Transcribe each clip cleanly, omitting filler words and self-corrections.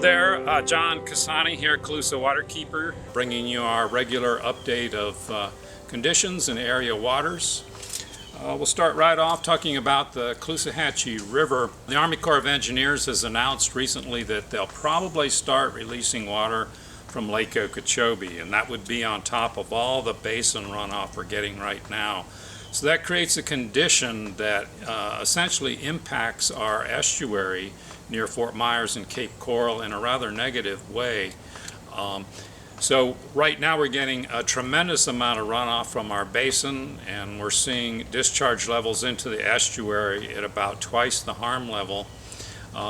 there, John Cassani here at Waterkeeper, bringing you our regular update of conditions in area waters. We'll start right off talking about the Caloosahatchee River. The Army Corps of Engineers has announced recently that they'll probably start releasing water from Lake Okeechobee, and that would be on top of all the basin runoff we're getting right now. So that creates a condition that essentially impacts our estuary near Fort Myers and Cape Coral in a rather negative way. So right now we're getting a tremendous amount of runoff from our basin, and we're seeing discharge levels into the estuary at about twice the harm level.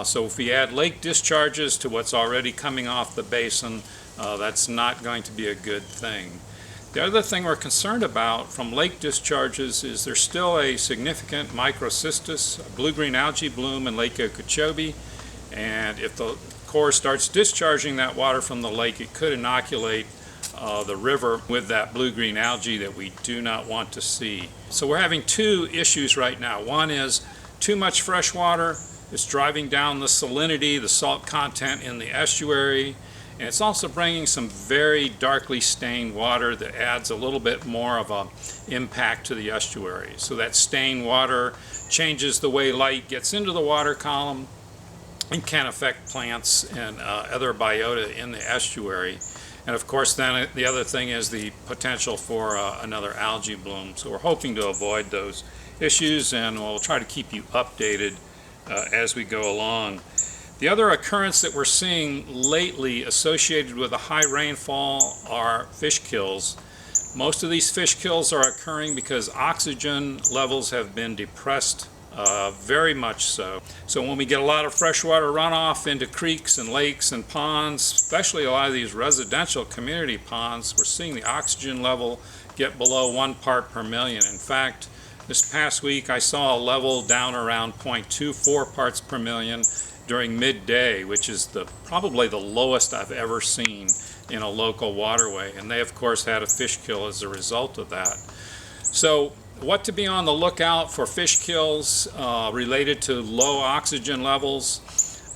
So if we add lake discharges to what's already coming off the basin, that's not going to be a good thing. The other thing we're concerned about from lake discharges is there's still a significant microcystis, blue-green algae bloom in Lake Okeechobee, and if the Corps starts discharging that water from the lake, it could inoculate the river with that blue-green algae that we do not want to see. So we're having two issues right now. One is too much fresh water. It's driving down the salinity, the salt content in the estuary, and it's also bringing some very darkly stained water that adds a little bit more of an impact to the estuary. So that stained water changes the way light gets into the water column and can affect plants and other biota in the estuary. And of course then the other thing is the potential for another algae bloom. So we're hoping to avoid those issues, and we'll try to keep you updated as we go along. The other occurrence that we're seeing lately associated with a high rainfall are fish kills. Most of these fish kills are occurring because oxygen levels have been depressed, very much so. So when we get a lot of freshwater runoff into creeks and lakes and ponds, especially a lot of these residential community ponds, we're seeing the oxygen level get below 1 part per million. In fact, this past week I saw a level down around 0.24 parts per million during midday, which is probably the lowest I've ever seen in a local waterway, and they of course had a fish kill as a result of that. So what to be on the lookout for fish kills related to low oxygen levels.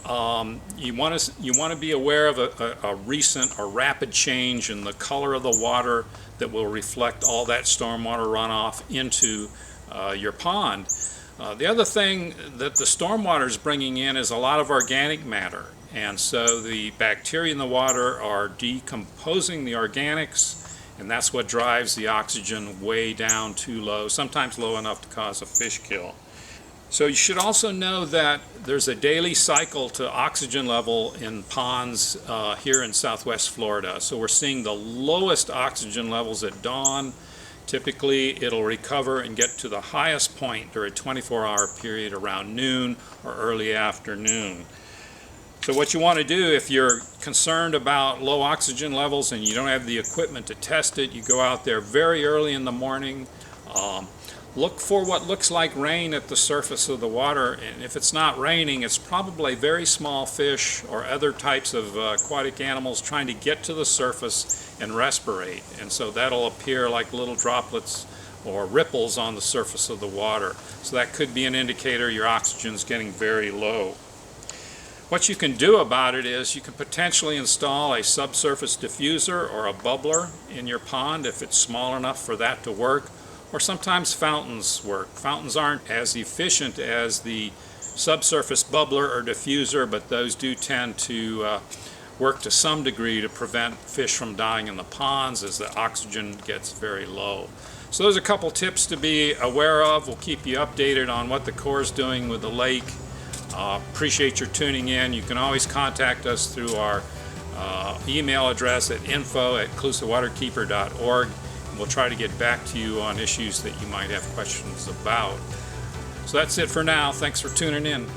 You want to be aware of a recent or rapid change in the color of the water that will reflect all that stormwater runoff into your pond. The other thing that the stormwater is bringing in is a lot of organic matter, and so the bacteria in the water are decomposing the organics, and that's what drives the oxygen way down too low, sometimes low enough to cause a fish kill. So you should also know that there's a daily cycle to oxygen level in ponds here in Southwest Florida. So we're seeing the lowest oxygen levels at dawn. Typically it'll recover and get to the highest point during a 24-hour period around noon or early afternoon. So what you want to do if you're concerned about low oxygen levels and you don't have the equipment to test it, you go out there very early in the morning, look for what looks like rain at the surface of the water, and if it's not raining, it's probably very small fish or other types of aquatic animals trying to get to the surface and respirate, and so that'll appear like little droplets or ripples on the surface of the water. So that could be an indicator your oxygen's getting very low. What you can do about it is you can potentially install a subsurface diffuser or a bubbler in your pond if it's small enough for that to work, or sometimes fountains work. Fountains aren't as efficient as the subsurface bubbler or diffuser, but those do tend to work to some degree to prevent fish from dying in the ponds as the oxygen gets very low. So those are a couple tips to be aware of. We'll keep you updated on what the Corps is doing with the lake. Appreciate your tuning in. You can always contact us through our email address at info@caloosawaterkeeper.org. We'll try to get back to you on issues that you might have questions about. So that's it for now. Thanks for tuning in.